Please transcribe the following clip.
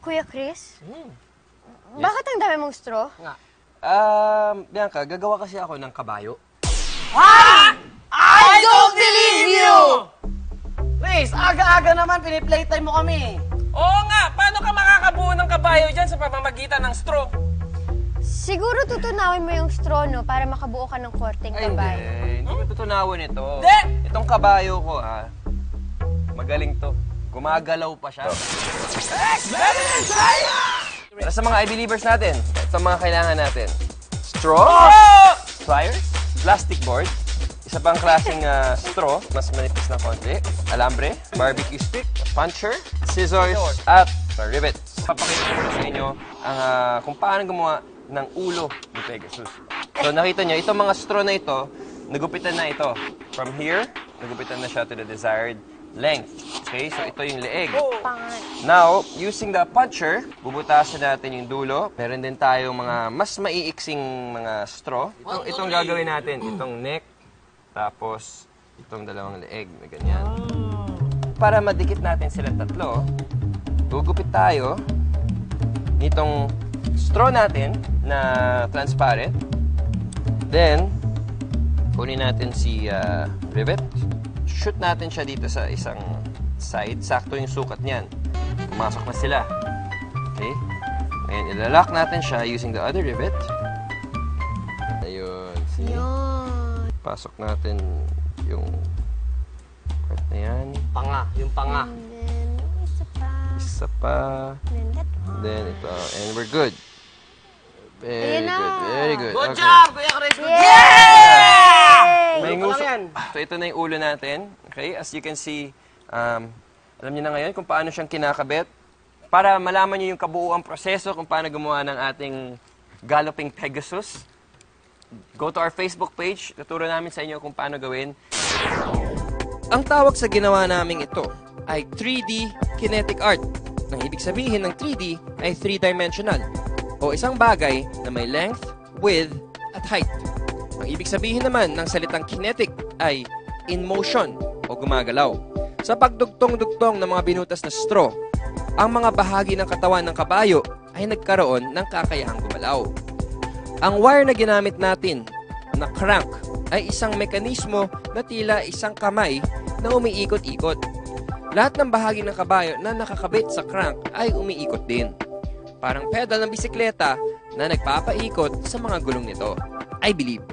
Kuya Chris? Bakit ang dami mong straw? Bianca, gagawa kasi ako ng kabayo. I don't believe you! Chris, aga-aga naman, piniplaytime mo kami. Oo nga, paano ka makakabuo ng kabayo dyan sa pamamagitan ng straw? Siguro tutunawin mo yung straw, no? Para makabuo ka ng korteng kabayo. Hindi ko tutunawin ito. Hindi! Itong kabayo ko, magaling to. Gumagalaw pa siya. Para sa mga I-believers natin, ito mga kailangan natin. Straw, pliers, plastic board, isa pang klaseng straw, mas manipis na konti, alambre, barbecue stick, puncher, scissors, at rivets. Papakita ko sa inyo ang, kung paano gumawa ng ulo ni Pegasus. So nakita nyo, itong mga straw na ito, nagupitan na ito. From here, nagupitan na siya to the desired length. Okay, so ito yung leeg. Now, using the puncher, bubutasan natin yung dulo. Meron din tayong mga mas maiiksing mga straw. Itong gagawin natin, itong neck, tapos itong dalawang leeg, may ganyan. Para madikit natin silang tatlo, gugupit tayo nitong straw natin na transparent. Then, kunin natin si rivet. Shoot natin siya dito sa isang side. Sakto yung sukat niyan. Pumasok na sila. Okay? Ngayon, ilalock natin siya using the other rivet. Ayun. See? Pasok natin yung part na yan. Yung panga. And then, isa pa. Isa pa. And then that one. Then ito. And we're good. Very Ayun na. good. Very good. Good Okay. job, Kuya Chris. Good job! May Ulo pa nguso. lang yan. So, ito na yung ulo natin. Okay? As you can see, alam niyo na ngayon kung paano siyang kinakabit. Para malaman niyo yung kabuuang proseso kung paano gumawa ng ating Galloping Pegasus, go to our Facebook page. Tuturo namin sa inyo kung paano gawin. Ang tawag sa ginawa naming ito ay 3D kinetic art. Ang ibig sabihin ng 3D ay 3-dimensional o isang bagay na may length, width, at height. Ang ibig sabihin naman ng salitang kinetic ay in motion o gumagalaw. Sa pagdugtong-dugtong ng mga binutas na straw, ang mga bahagi ng katawan ng kabayo ay nagkaroon ng kakayahang gumalaw. Ang wire na ginamit natin na crank ay isang mekanismo na tila isang kamay na umiikot-ikot. Lahat ng bahagi ng kabayo na nakakabit sa crank ay umiikot din. Parang pedal ng bisikleta na nagpapaikot sa mga gulong nito. I believe.